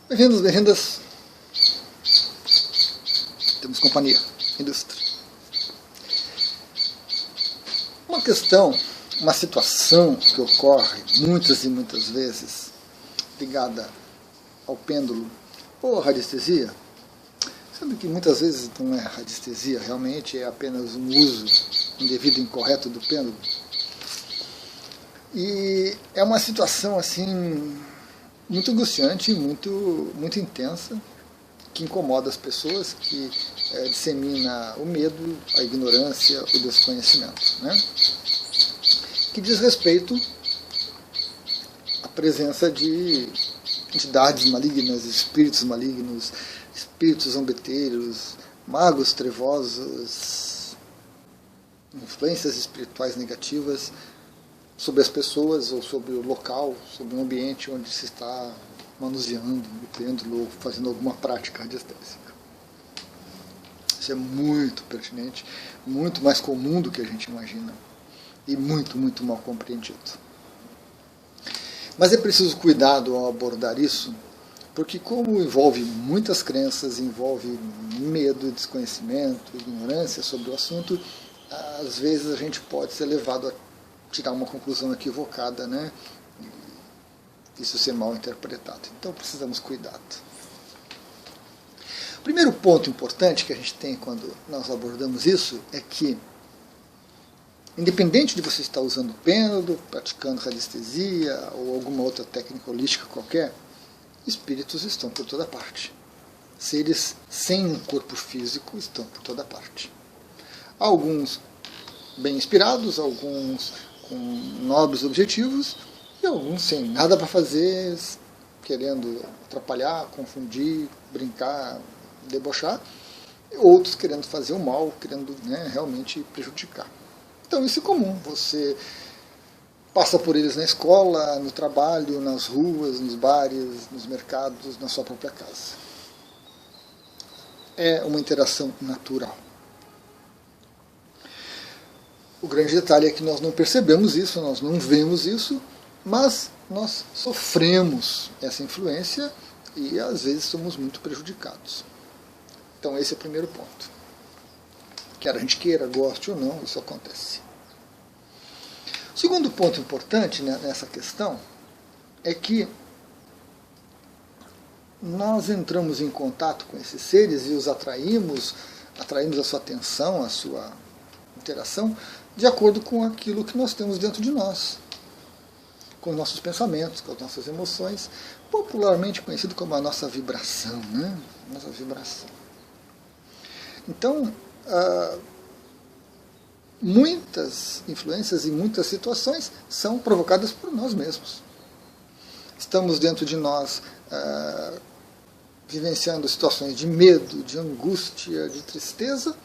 Bem-vindos, bem-vindas. Temos companhia, indústria. Uma questão, uma situação que ocorre muitas e muitas vezes ligada ao pêndulo ou à radiestesia, sendo que muitas vezes não é radiestesia, realmente é apenas um uso indevido e incorreto do pêndulo. E é uma situação assim muito angustiante, muito intensa, que incomoda as pessoas, que dissemina o medo, a ignorância, o desconhecimento, né? Que diz respeito à presença de entidades malignas, espíritos malignos, espíritos zombeteiros, magos trevosos, influências espirituais negativas sobre as pessoas ou sobre o local, sobre o ambiente onde se está manuseando o pêndulo ou fazendo alguma prática radiestésica. Isso é muito pertinente, muito mais comum do que a gente imagina e muito mal compreendido. Mas é preciso cuidado ao abordar isso, porque como envolve muitas crenças, envolve medo, desconhecimento, ignorância sobre o assunto, às vezes a gente pode ser levado a tirar uma conclusão equivocada, né? Isso ser mal interpretado. Então precisamos cuidar. O primeiro ponto importante que a gente tem quando nós abordamos isso é que, independente de você estar usando pêndulo, praticando radiestesia ou alguma outra técnica holística qualquer, espíritos estão por toda parte. Seres sem um corpo físico estão por toda parte. Alguns bem inspirados, alguns com nobres objetivos e alguns sem nada para fazer, querendo atrapalhar, confundir, brincar, debochar, e outros querendo fazer o mal, querendo, né, realmente prejudicar. Então isso é comum, você passa por eles na escola, no trabalho, nas ruas, nos bares, nos mercados, na sua própria casa. É uma interação natural. O grande detalhe é que nós não percebemos isso, nós não vemos isso, mas nós sofremos essa influência e às vezes somos muito prejudicados. Então esse é o primeiro ponto. Quer a gente queira, goste ou não, isso acontece. O segundo ponto importante, né, nessa questão é que nós entramos em contato com esses seres e os atraímos a sua atenção, a sua interação, de acordo com aquilo que nós temos dentro de nós, com os nossos pensamentos, com as nossas emoções, popularmente conhecido como a nossa vibração, né? Nossa vibração. Então, muitas influências e muitas situações são provocadas por nós mesmos. Estamos dentro de nós vivenciando situações de medo, de angústia, de tristeza.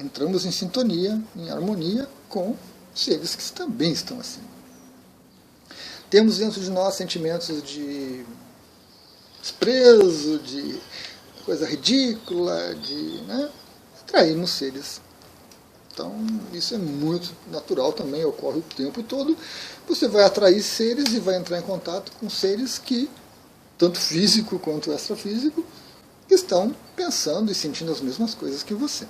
Entramos em sintonia, em harmonia com seres que também estão assim. Temos dentro de nós sentimentos de desprezo, de coisa ridícula, né? Atraímos seres. Então, isso é muito natural também, ocorre o tempo todo. Você vai atrair seres e vai entrar em contato com seres que, tanto físico quanto extrafísico, estão pensando e sentindo as mesmas coisas que você.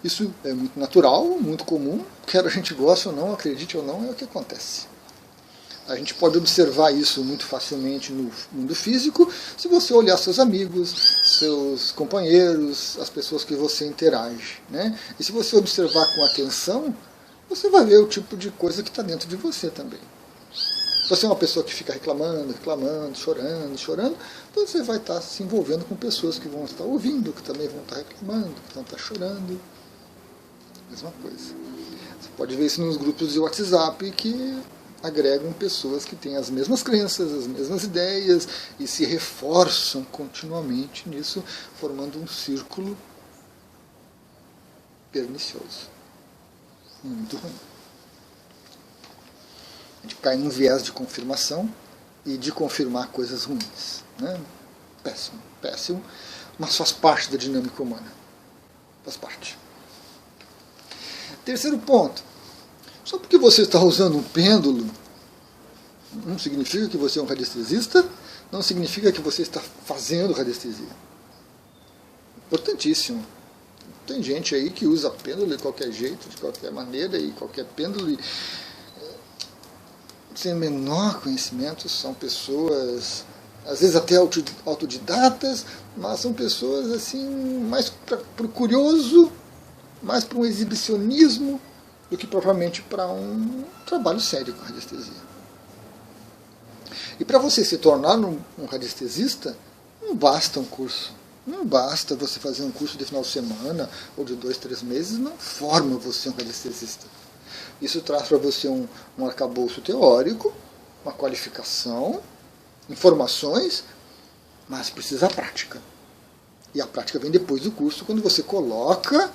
Isso é muito natural, muito comum, quer a gente goste ou não, acredite ou não, é o que acontece. A gente pode observar isso muito facilmente no mundo físico, se você olhar seus amigos, seus companheiros, as pessoas que você interage, né? E se você observar com atenção, você vai ver o tipo de coisa que está dentro de você também. Se você é uma pessoa que fica reclamando, chorando, então você vai estar se envolvendo com pessoas que vão estar ouvindo, que também vão estar reclamando, que vão estar chorando. Mesma coisa. Você pode ver isso nos grupos de WhatsApp que agregam pessoas que têm as mesmas crenças, as mesmas ideias e se reforçam continuamente nisso, formando um círculo pernicioso. Muito ruim. A gente cai num viés de confirmação e de confirmar coisas ruins, né? Péssimo, péssimo, mas faz parte da dinâmica humana. Faz parte. Terceiro ponto. Só porque você está usando um pêndulo, não significa que você é um radiestesista, não significa que você está fazendo radiestesia. Importantíssimo. Tem gente aí que usa pêndulo de qualquer jeito, de qualquer maneira, e qualquer pêndulo sem o menor conhecimento, são pessoas, às vezes até autodidatas, mas são pessoas assim, mais para o curioso, mais para um exibicionismo, do que propriamente para um trabalho sério com radiestesia. E para você se tornar um radiestesista, não basta um curso. Não basta você fazer um curso de final de semana ou de 2, 3 meses, não forma você um radiestesista. Isso traz para você um arcabouço teórico, uma qualificação, informações, mas precisa da prática. E a prática vem depois do curso, quando você coloca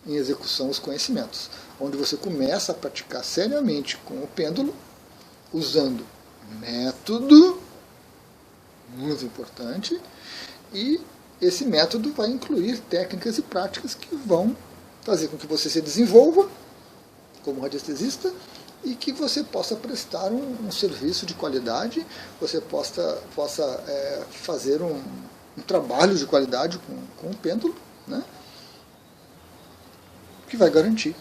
em execução os conhecimentos, onde você começa a praticar seriamente com o pêndulo, usando método, muito importante, e esse método vai incluir técnicas e práticas que vão fazer com que você se desenvolva como radiestesista e que você possa prestar um serviço de qualidade, você possa fazer um trabalho de qualidade com o pêndulo, né, que vai garantir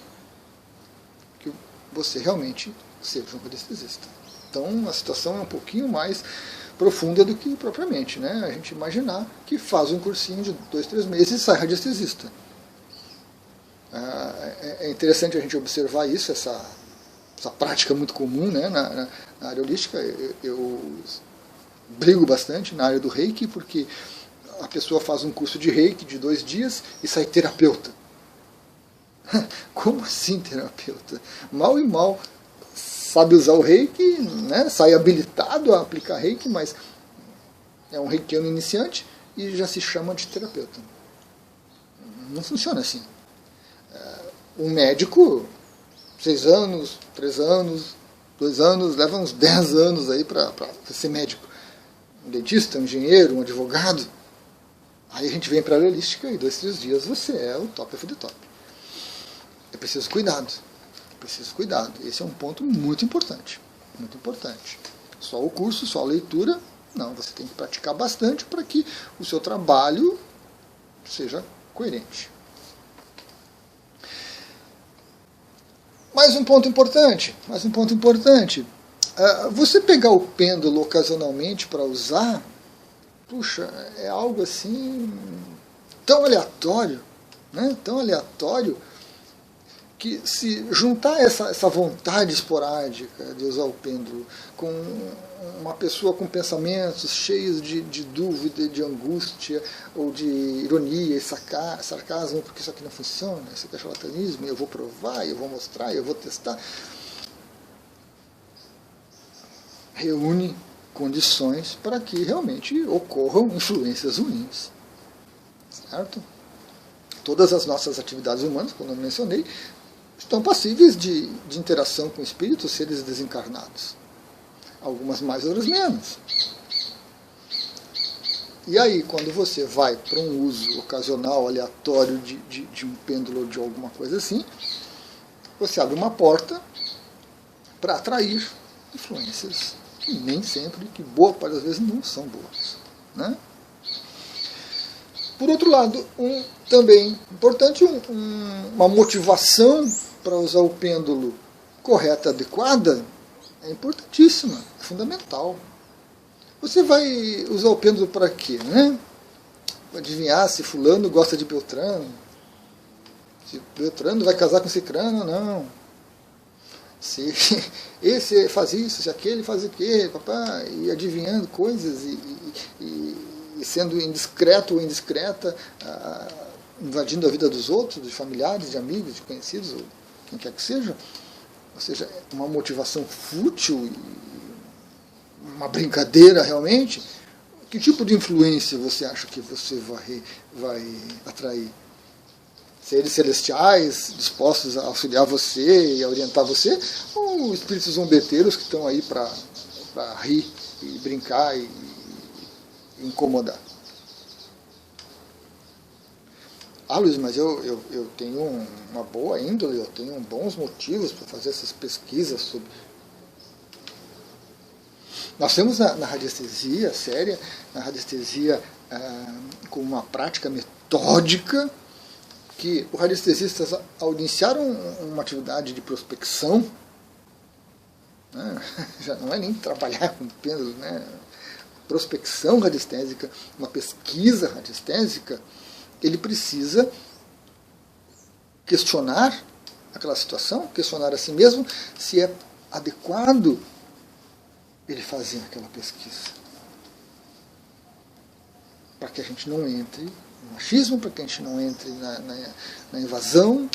que você realmente seja um radiestesista. Então a situação é um pouquinho mais profunda do que propriamente, né? A gente imaginar que faz um cursinho de 2, 3 meses e sai radiestesista. É interessante a gente observar isso, essa prática muito comum, né, na área holística. Eu brigo bastante na área do Reiki, porque a pessoa faz um curso de Reiki de 2 dias e sai terapeuta. Como assim terapeuta? Mal e mal sabe usar o Reiki, né? Sai habilitado a aplicar Reiki, mas é um reikiano iniciante e já se chama de terapeuta. Não funciona assim. Um médico, 6 anos, 3 anos, 2 anos, leva uns 10 anos aí para ser médico. Um dentista, um engenheiro, um advogado. Aí a gente vem para a holística e 2, 3 dias você é o top of the top. É preciso cuidado. Preciso cuidado. Esse é um ponto muito importante. Muito importante. Só o curso, só a leitura, não. Você tem que praticar bastante para que o seu trabalho seja coerente. Mais um ponto importante. Você pegar o pêndulo ocasionalmente para usar, puxa, é algo assim tão aleatório, né? Tão aleatório, que se juntar essa vontade esporádica de usar o pêndulo com uma pessoa com pensamentos cheios de dúvida, de angústia, ou de ironia e sarcasmo, porque isso aqui não funciona, isso aqui é charlatanismo, eu vou provar, eu vou mostrar, eu vou testar, reúne condições para que realmente ocorram influências ruins. Certo? Todas as nossas atividades humanas, como eu mencionei, estão passíveis de interação com espíritos, seres desencarnados. Algumas mais, outras menos. E aí, quando você vai para um uso ocasional, aleatório de um pêndulo ou de alguma coisa assim, você abre uma porta para atrair influências que nem sempre, que boa parte das vezes não são boas. Né? Por outro lado, também importante, uma motivação para usar o pêndulo correta, adequada, é importantíssima, é fundamental. Você vai usar o pêndulo para quê? Né? Para adivinhar se fulano gosta de Beltrano, se Beltrano vai casar com Cicrano ou não. Se esse faz isso, se aquele faz aquilo, papai, e adivinhando coisas e sendo indiscreto ou indiscreta, invadindo a vida dos outros, de familiares, de amigos, de conhecidos, ou quem quer que seja. Ou seja, uma motivação fútil, uma brincadeira realmente. Que tipo de influência você acha que você vai atrair? Seres celestiais dispostos a auxiliar você e a orientar você, ou espíritos zombeteiros que estão aí para rir e brincar e incomodar? Luiz, mas eu tenho uma boa índole, eu tenho bons motivos para fazer essas pesquisas sobre... Nós temos na radiestesia séria, na radiestesia com uma prática metódica, que o radiestesista, ao iniciar uma atividade de prospecção, né, já não é nem trabalhar com pêndulo, né, prospecção radiestésica, uma pesquisa radiestésica, ele precisa questionar aquela situação, questionar a si mesmo se é adequado ele fazer aquela pesquisa. Para que a gente não entre no machismo, para que a gente não entre na invasão,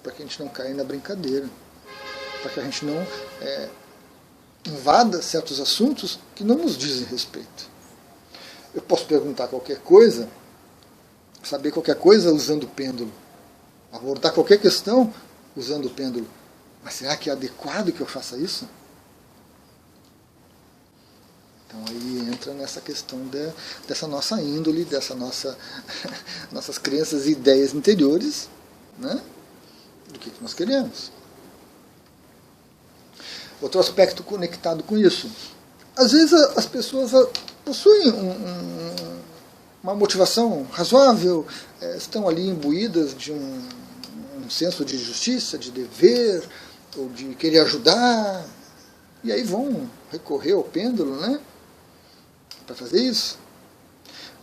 para que a gente não caia na brincadeira, para que a gente não invada certos assuntos que não nos dizem respeito. Eu posso perguntar qualquer coisa, saber qualquer coisa usando o pêndulo, abordar qualquer questão usando o pêndulo, mas será que é adequado que eu faça isso? Então aí entra nessa questão dessa nossa índole, dessa nossas crenças e ideias interiores, né, do que nós queremos. Outro aspecto conectado com isso. Às vezes as pessoas possuem uma motivação razoável, estão ali imbuídas de um senso de justiça, de dever, ou de querer ajudar, e aí vão recorrer ao pêndulo, né, para fazer isso.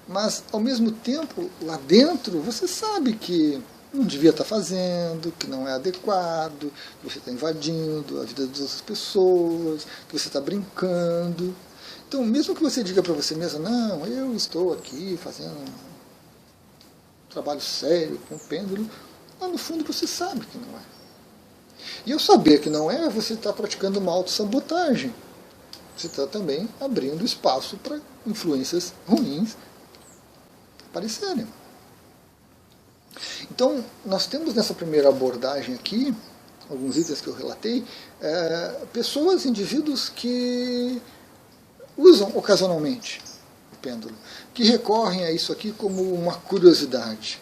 Mas, ao mesmo tempo, lá dentro, você sabe que não devia estar fazendo, que não é adequado, que você está invadindo a vida das outras pessoas, que você está brincando. Então, mesmo que você diga para você mesmo, não, eu estou aqui fazendo um trabalho sério com o pêndulo, lá no fundo você sabe que não é. E ao saber que não é, você está praticando uma autossabotagem. Você está também abrindo espaço para influências ruins aparecerem. Então, nós temos nessa primeira abordagem aqui, alguns itens que eu relatei, pessoas, indivíduos que usam ocasionalmente o pêndulo, que recorrem a isso aqui como uma curiosidade,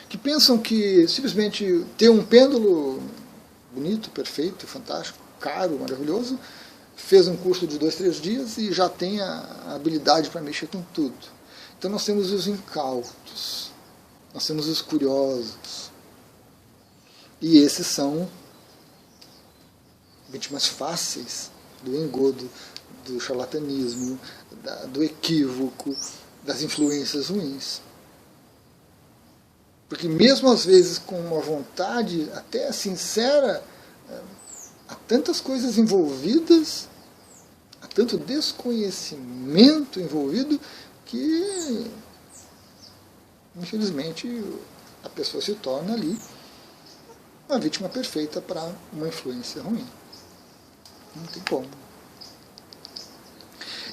que pensam que simplesmente ter um pêndulo bonito, perfeito, fantástico, caro, maravilhoso, fez um curso de 2, 3 dias e já tem a habilidade para mexer com tudo. Então nós temos os incautos, nós temos os curiosos. E esses são vítimas fáceis do engodo, do charlatanismo, do equívoco, das influências ruins. Porque mesmo às vezes com uma vontade até sincera, há tantas coisas envolvidas, há tanto desconhecimento envolvido, que infelizmente a pessoa se torna ali uma vítima perfeita para uma influência ruim. Não tem como.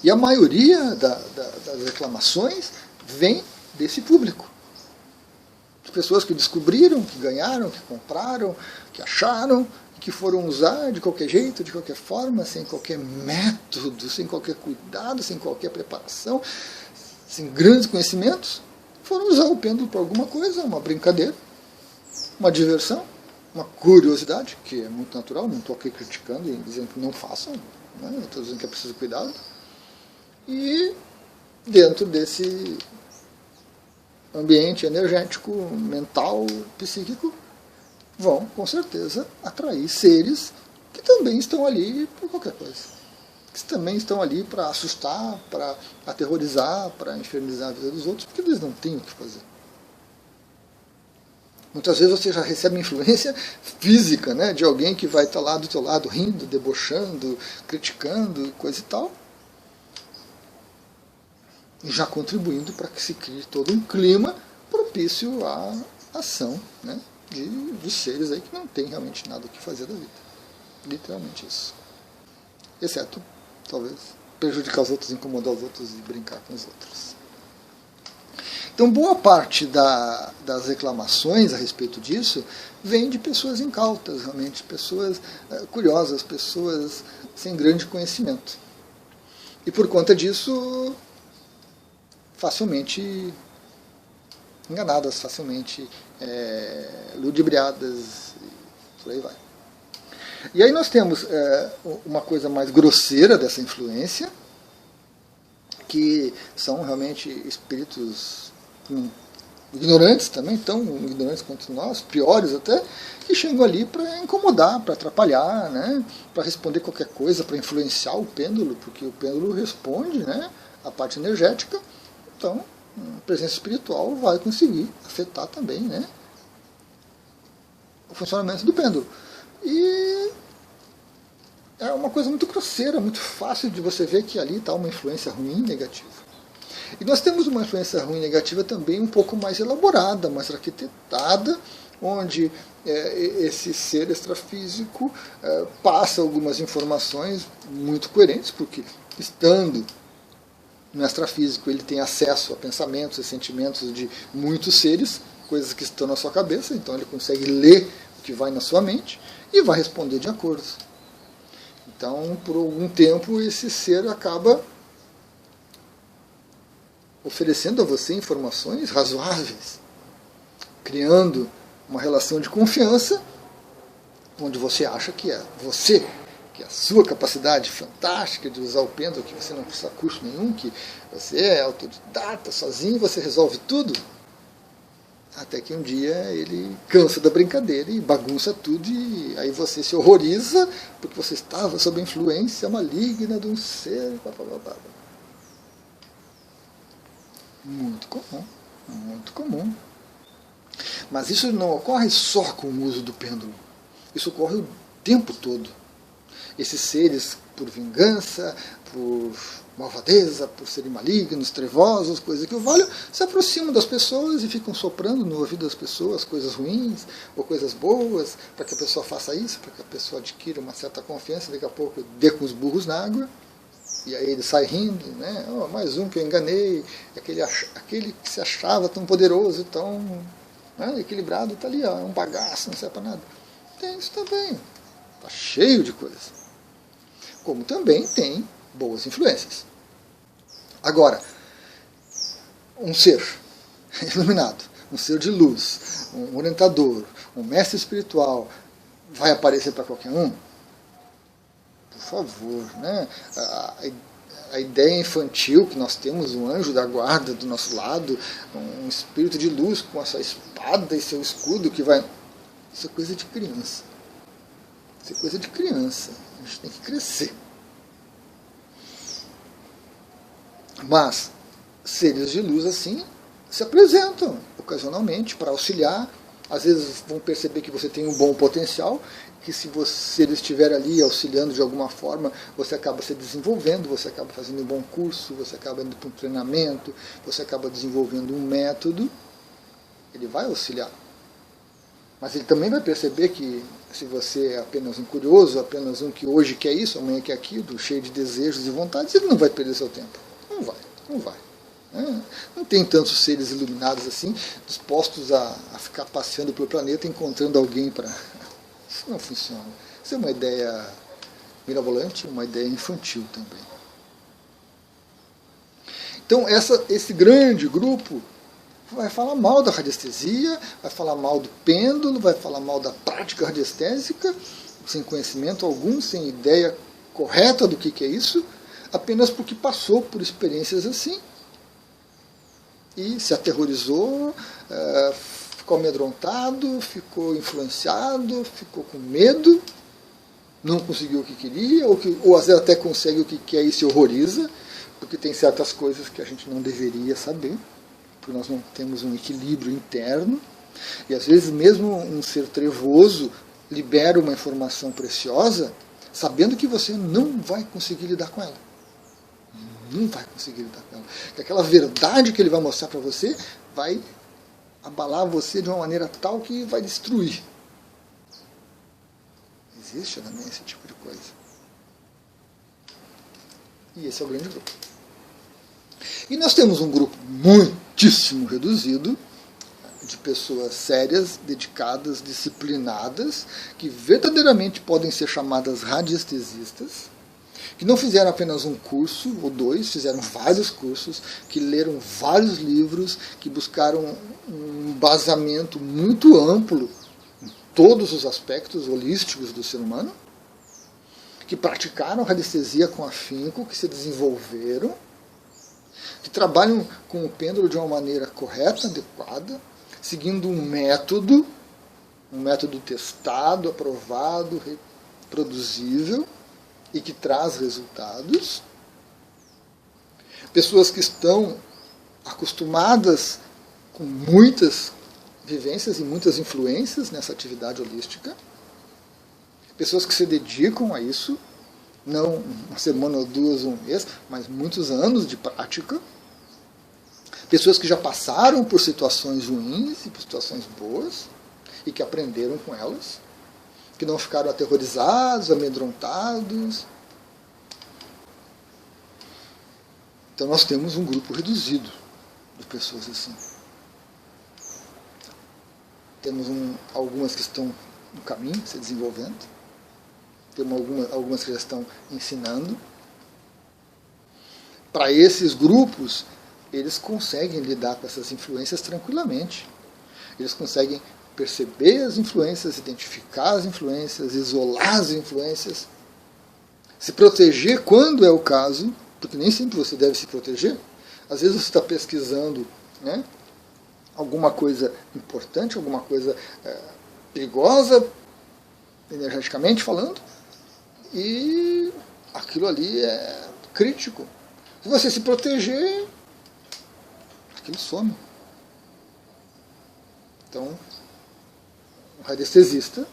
E a maioria das reclamações vem desse público. As pessoas que descobriram, que ganharam, que compraram, que acharam, que foram usar de qualquer jeito, de qualquer forma, sem qualquer método, sem qualquer cuidado, sem qualquer preparação, sem grandes conhecimentos, foram usar o pêndulo para alguma coisa, uma brincadeira, uma diversão, uma curiosidade, que é muito natural, não estou aqui criticando e dizendo que não façam, né? Estou dizendo que é preciso cuidado. E dentro desse ambiente energético, mental, psíquico, vão, com certeza, atrair seres que também estão ali por qualquer coisa. Que também estão ali para assustar, para aterrorizar, para infernizar a vida dos outros, porque eles não têm o que fazer. Muitas vezes você já recebe influência física, né, de alguém que vai estar lá do teu lado rindo, debochando, criticando, coisa e tal, e já contribuindo para que se crie todo um clima propício à ação, né, de seres aí que não tem realmente nada o que fazer da vida. Literalmente isso. Exceto, talvez, prejudicar os outros, incomodar os outros e brincar com os outros. Então, boa parte das reclamações a respeito disso vem de pessoas incautas, realmente, pessoas curiosas, pessoas sem grande conhecimento. E por conta disso, facilmente enganadas facilmente, ludibriadas, e por aí vai. E aí nós temos uma coisa mais grosseira dessa influência, que são realmente espíritos ignorantes também, tão ignorantes quanto nós, piores até, que chegam ali para incomodar, para atrapalhar, né, para responder qualquer coisa, para influenciar o pêndulo, porque o pêndulo responde, né, a parte energética, então a presença espiritual vai conseguir afetar também, né, o funcionamento do pêndulo. E é uma coisa muito grosseira, muito fácil de você ver que ali está uma influência ruim, negativa. E nós temos uma influência ruim negativa também um pouco mais elaborada, mais arquitetada, onde esse ser extrafísico passa algumas informações muito coerentes, porque estando no extrafísico ele tem acesso a pensamentos e sentimentos de muitos seres, coisas que estão na sua cabeça, então ele consegue ler o que vai na sua mente e vai responder de acordo. Então, por algum tempo, esse ser acaba oferecendo a você informações razoáveis, criando uma relação de confiança, onde você acha que é você, que é a sua capacidade fantástica de usar o pêndulo, que você não precisa de curso nenhum, que você é autodidata, sozinho, você resolve tudo. Até que um dia ele cansa da brincadeira e bagunça tudo, e aí você se horroriza porque você estava sob a influência maligna de um ser. Muito comum, muito comum. Mas isso não ocorre só com o uso do pêndulo. Isso ocorre o tempo todo. Esses seres, por vingança, por malvadeza, por serem malignos, trevosos, coisas que o valham, se aproximam das pessoas e ficam soprando no ouvido das pessoas coisas ruins ou coisas boas, para que a pessoa faça isso, para que a pessoa adquira uma certa confiança, daqui a pouco dê com os burros na água, e aí ele sai rindo, né? Oh, mais um que eu enganei, aquele que se achava tão poderoso, tão equilibrado, está ali, ó, um bagaço, não serve para nada. Tem isso também, está cheio de coisas. Como também tem boas influências. Agora, um ser iluminado, um ser de luz, um orientador, um mestre espiritual, vai aparecer para qualquer um? Por favor, né? A ideia infantil que nós temos, um anjo da guarda do nosso lado, um espírito de luz com a sua espada e seu escudo que vai... Isso é coisa de criança. Isso é coisa de criança. A gente tem que crescer. Mas seres de luz assim se apresentam ocasionalmente para auxiliar. Às vezes vão perceber que você tem um bom potencial, que se ele estiver ali auxiliando de alguma forma, você acaba se desenvolvendo, você acaba fazendo um bom curso, você acaba indo para um treinamento, você acaba desenvolvendo um método, ele vai auxiliar. Mas ele também vai perceber que se você é apenas um curioso, apenas um que hoje quer isso, amanhã quer aquilo, cheio de desejos e vontades, ele não vai perder seu tempo. Não vai. Não tem tantos seres iluminados assim, dispostos a ficar passeando pelo planeta, encontrando alguém para... Isso não funciona. Isso é uma ideia mirabolante, uma ideia infantil também. Então, esse grande grupo vai falar mal da radiestesia, vai falar mal do pêndulo, vai falar mal da prática radiestésica, sem conhecimento algum, sem ideia correta do que é isso, apenas porque passou por experiências assim e se aterrorizou, ficou amedrontado, ficou influenciado, ficou com medo, não conseguiu o que queria, ou às vezes até consegue o que quer e se horroriza, porque tem certas coisas que a gente não deveria saber, porque nós não temos um equilíbrio interno, e às vezes mesmo um ser trevoso libera uma informação preciosa, sabendo que você não vai conseguir lidar com ela. Não vai conseguir lidar com ela. Porque aquela verdade que ele vai mostrar para você vai abalar você de uma maneira tal que vai destruir. Existe também esse tipo de coisa. E esse é o grande grupo. E nós temos um grupo muitíssimo reduzido de pessoas sérias, dedicadas, disciplinadas, que verdadeiramente podem ser chamadas radiestesistas, que não fizeram apenas um curso ou dois, fizeram vários cursos, que leram vários livros, que buscaram um embasamento muito amplo em todos os aspectos holísticos do ser humano, que praticaram radiestesia com afinco, que se desenvolveram, que trabalham com o pêndulo de uma maneira correta, adequada, seguindo um método testado, aprovado, reproduzível e que traz resultados. Pessoas que estão acostumadas com muitas vivências e muitas influências nessa atividade holística. Pessoas que se dedicam a isso, não uma semana ou duas, um mês, mas muitos anos de prática. Pessoas que já passaram por situações ruins e por situações boas e que aprenderam com elas, que não ficaram aterrorizados, amedrontados. Então nós temos um grupo reduzido de pessoas assim. Temos algumas que estão no caminho, se desenvolvendo. Temos algumas que já estão ensinando. Para esses grupos, eles conseguem lidar com essas influências tranquilamente. Eles conseguem perceber as influências, identificar as influências, isolar as influências, se proteger quando é o caso, porque nem sempre você deve se proteger. Às vezes você está pesquisando, né, alguma coisa importante, alguma coisa perigosa, energeticamente falando, e aquilo ali é crítico. Se você se proteger, aquilo some. Então, o radiestesista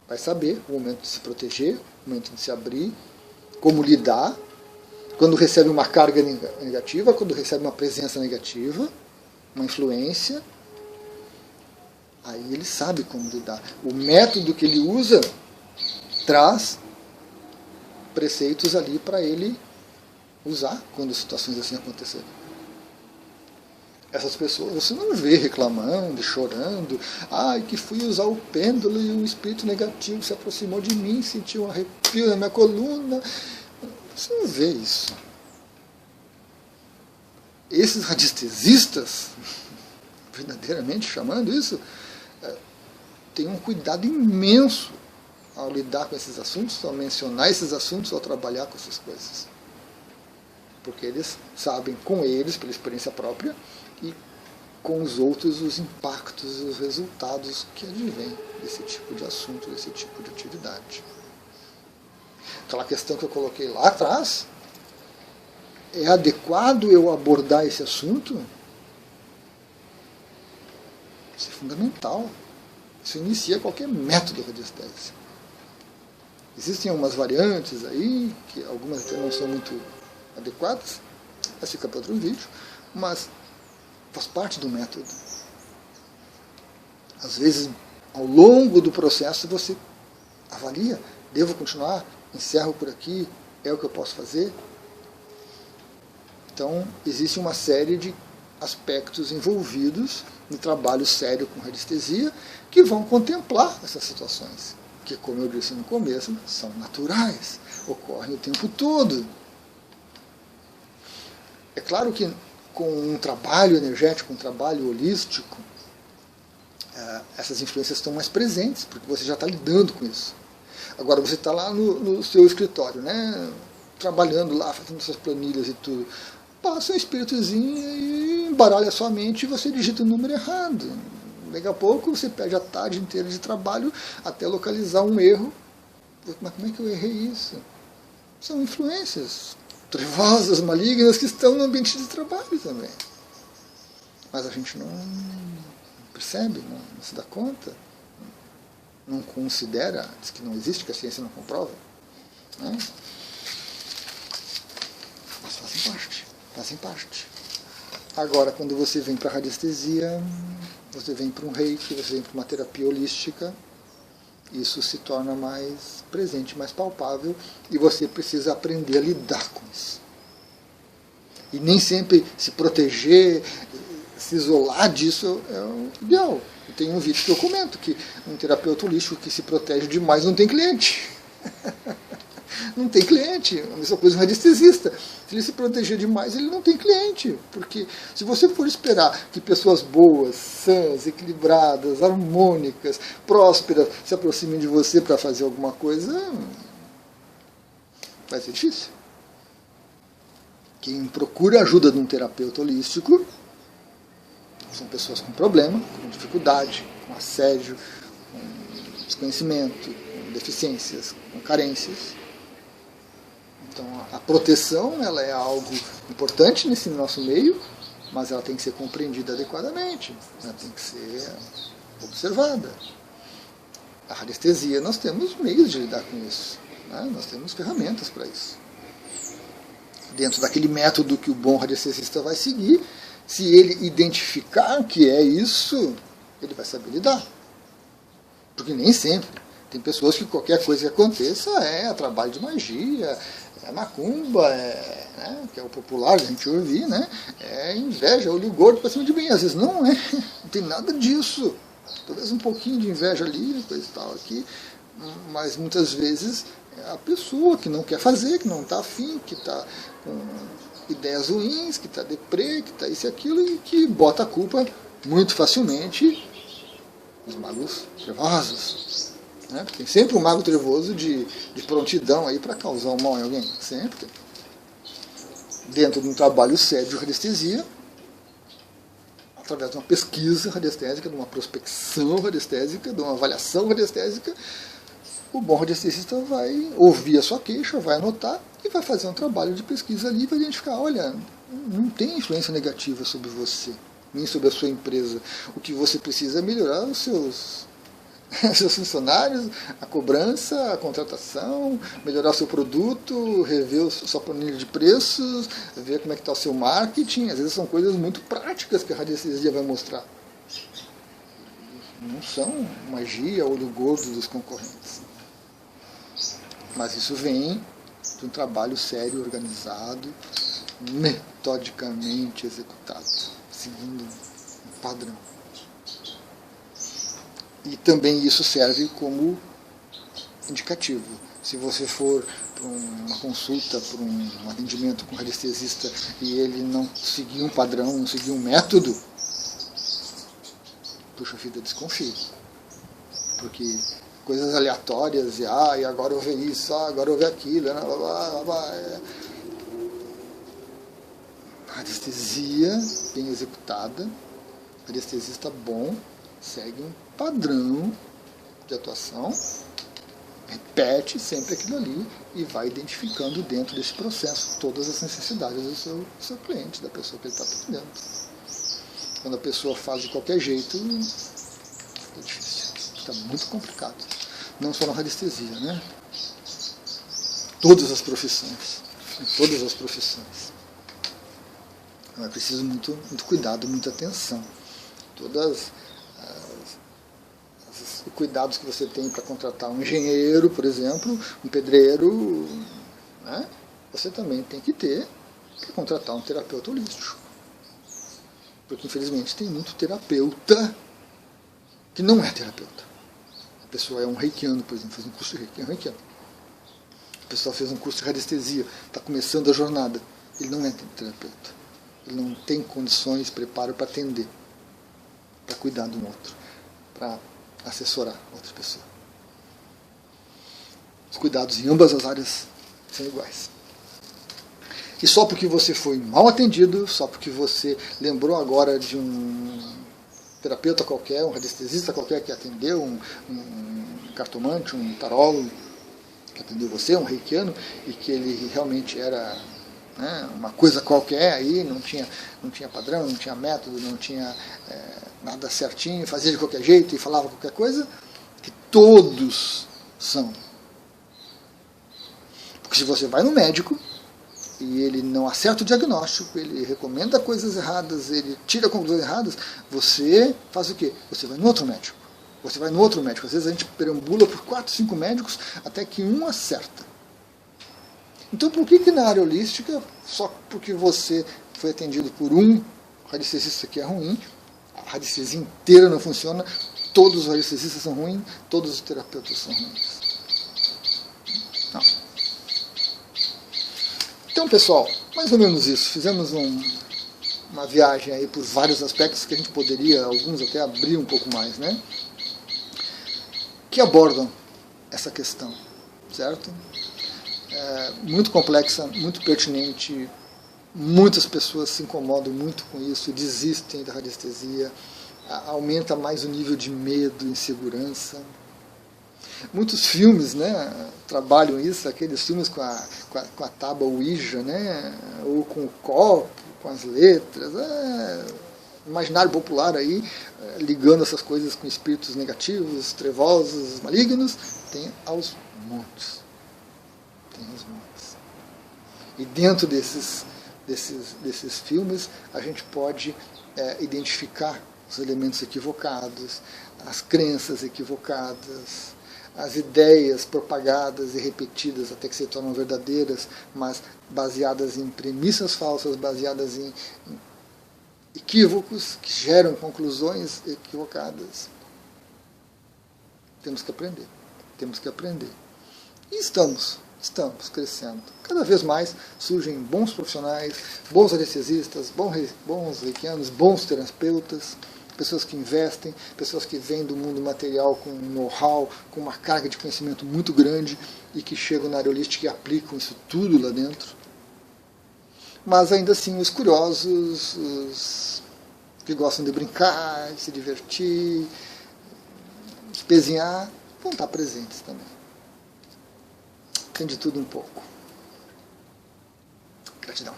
vai saber o momento de se proteger, o momento de se abrir, como lidar, quando recebe uma carga negativa, quando recebe uma presença negativa, uma influência, aí ele sabe como lidar. O método que ele usa traz preceitos ali para ele usar quando situações assim acontecerem. Essas pessoas você não vê reclamando, chorando, ai, que fui usar o pêndulo e um espírito negativo se aproximou de mim, senti um arrepio na minha coluna. Você não vê isso. Esses radiestesistas, verdadeiramente chamando isso, têm um cuidado imenso ao lidar com esses assuntos, ao mencionar esses assuntos, ao trabalhar com essas coisas. Porque eles sabem com eles, pela experiência própria, e com os outros os impactos e os resultados que advêm desse tipo de assunto, desse tipo de atividade. Aquela questão que eu coloquei lá atrás, é adequado eu abordar esse assunto? Isso é fundamental. Isso inicia qualquer método radiestésico. Existem umas variantes aí, que algumas até não são muito adequadas, mas fica para outro vídeo, mas faz parte do método. Às vezes, ao longo do processo, você avalia, devo continuar, encerro por aqui, é o que eu posso fazer? Então, existe uma série de aspectos envolvidos no trabalho sério com radiestesia que vão contemplar essas situações, que, como eu disse no começo, são naturais, ocorrem o tempo todo. É claro que com um trabalho energético, um trabalho holístico, essas influências estão mais presentes, porque você já está lidando com isso. Agora, você está lá no seu escritório, né, trabalhando lá, fazendo suas planilhas e tudo. Passa um espíritozinho e embaralha a sua mente e você digita o número errado. Daqui a pouco você perde a tarde inteira de trabalho até localizar um erro. Mas como é que eu errei isso? São influências trevosas, malignas, que estão no ambiente de trabalho também. Mas a gente não percebe, não se dá conta, não considera, diz que não existe, que a ciência não comprova. Né? Mas fazem parte. Agora, quando você vem para a radiestesia, você vem para um reiki, você vem para uma terapia holística, isso se torna mais presente, mais palpável, e você precisa aprender a lidar com isso. E nem sempre se proteger, se isolar disso é o ideal. Tem um vídeo que eu comento que um terapeuta holístico que se protege demais não tem cliente. não tem cliente. A mesma coisa um radiestesista. Se ele se proteger demais, ele não tem cliente. Porque se você for esperar que pessoas boas, sãs, equilibradas, harmônicas, prósperas se aproximem de você para fazer alguma coisa, vai ser difícil. Quem procura a ajuda de um terapeuta holístico são pessoas com problema, com dificuldade, com assédio, com desconhecimento, com deficiências, com carências. Então a proteção ela é algo importante nesse nosso meio, mas ela tem que ser compreendida adequadamente, ela tem que ser observada. A radiestesia, nós temos meios de lidar com isso, né? Nós temos ferramentas para isso. Dentro daquele método que o bom radiestesista vai seguir, se ele identificar que é isso, ele vai saber lidar. Porque nem sempre. Tem pessoas que qualquer coisa que aconteça é trabalho de magia, é macumba, né, que é o popular, a gente ouve, né, é inveja, olho gordo para cima de mim. Às vezes não é, não tem nada disso. Talvez um pouquinho de inveja ali, coisa e tal aqui, mas muitas vezes é a pessoa que não quer fazer, que não está afim, que está com ideias ruins, que está deprê, que está isso e aquilo, e que bota a culpa muito facilmente nos magos trevosos. Né? Tem sempre um mago trevoso de prontidão aí para causar um mal em alguém. Sempre. Dentro de um trabalho sério de radiestesia, através de uma pesquisa radiestésica, de uma prospecção radiestésica, de uma avaliação radiestésica, o bom radiestesista vai ouvir a sua queixa, vai anotar e vai fazer um trabalho de pesquisa ali para identificar, olha, não tem influência negativa sobre você, nem sobre a sua empresa. O que você precisa é melhorar os seus funcionários, a cobrança, a contratação, melhorar o seu produto, rever a sua planilha de preços, ver como é que está o seu marketing. Às vezes são coisas muito práticas que a radiestesia vai mostrar. Não são magia, olho gordo dos concorrentes. Mas isso vem de um trabalho sério, organizado, metodicamente executado, seguindo um padrão. E também isso serve como indicativo. Se você for para uma consulta, para um atendimento com um radiestesista e ele não seguir um padrão, não seguir um método, puxa vida, desconfie. Porque coisas aleatórias, e agora eu vi isso, agora eu vi aquilo, blá, blá, blá, radiestesia bem executada, radiestesista bom, segue um padrão de atuação, repete sempre aquilo ali e vai identificando dentro desse processo todas as necessidades do seu cliente, da pessoa que ele está atendendo. Quando a pessoa faz de qualquer jeito, é difícil, está muito complicado. Não só na radiestesia, né? Todas as profissões. Todas as profissões. Então é preciso muito cuidado, muita atenção. Todas os cuidados que você tem para contratar um engenheiro, por exemplo, um pedreiro, né? Você também tem que ter para contratar um terapeuta holístico. Porque, infelizmente, tem muito terapeuta que não é terapeuta. A pessoa é um reikiano, por exemplo, fez um curso de reiki, é um reikiano. A pessoa fez um curso de radiestesia, está começando a jornada. Ele não é terapeuta. Ele não tem condições, preparo para atender, para cuidar de um outro, para assessorar outra pessoa. Os cuidados em ambas as áreas são iguais. E só porque você foi mal atendido, só porque você lembrou agora de um terapeuta qualquer, um radiestesista qualquer que atendeu, um cartomante, um tarólogo que atendeu você, um reikiano, e que ele realmente era, né, uma coisa qualquer aí, não tinha padrão, não tinha método, não tinha nada certinho, fazia de qualquer jeito e falava qualquer coisa, que todos são. Porque se você vai no médico e ele não acerta o diagnóstico, ele recomenda coisas erradas, ele tira conclusões erradas, você faz o quê? Você vai no outro médico. Você vai no outro médico. Às vezes a gente perambula por 4, 5 médicos até que um acerta. Então por que na área holística, só porque você foi atendido por um radiestesista que é ruim, a radiestesia inteira não funciona, todos os radiestesistas são ruins, todos os terapeutas são ruins? Não. Então, pessoal, mais ou menos isso. Fizemos uma viagem aí por vários aspectos que a gente poderia, alguns até abrir um pouco mais, né? Que abordam essa questão, certo? Muito complexa, muito pertinente. Muitas pessoas se incomodam muito com isso, desistem da radiestesia, aumenta mais o nível de medo, insegurança. Muitos filmes, né, trabalham isso, aqueles filmes com a tábua Ouija, né, ou com o copo, com as letras, imaginário popular aí, ligando essas coisas com espíritos negativos, trevosos, malignos, tem aos montes. Tem aos montes. E dentro desses filmes a gente pode identificar os elementos equivocados, as crenças equivocadas, as ideias propagadas e repetidas até que se tornam verdadeiras, mas baseadas em premissas falsas, baseadas em equívocos que geram conclusões equivocadas. Temos que aprender. Temos que aprender. E estamos crescendo. Cada vez mais surgem bons profissionais, bons anestesistas, bons reikianos, bons terapeutas, pessoas que investem, pessoas que vêm do mundo material com know-how, com uma carga de conhecimento muito grande e que chegam na área holística e aplicam isso tudo lá dentro. Mas ainda assim os curiosos, os que gostam de brincar, de se divertir, espezinhar, vão estar presentes também. Tem de tudo um pouco. Gratidão.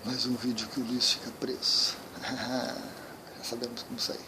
Mais um vídeo que o Luiz fica preso. Já sabemos como sair.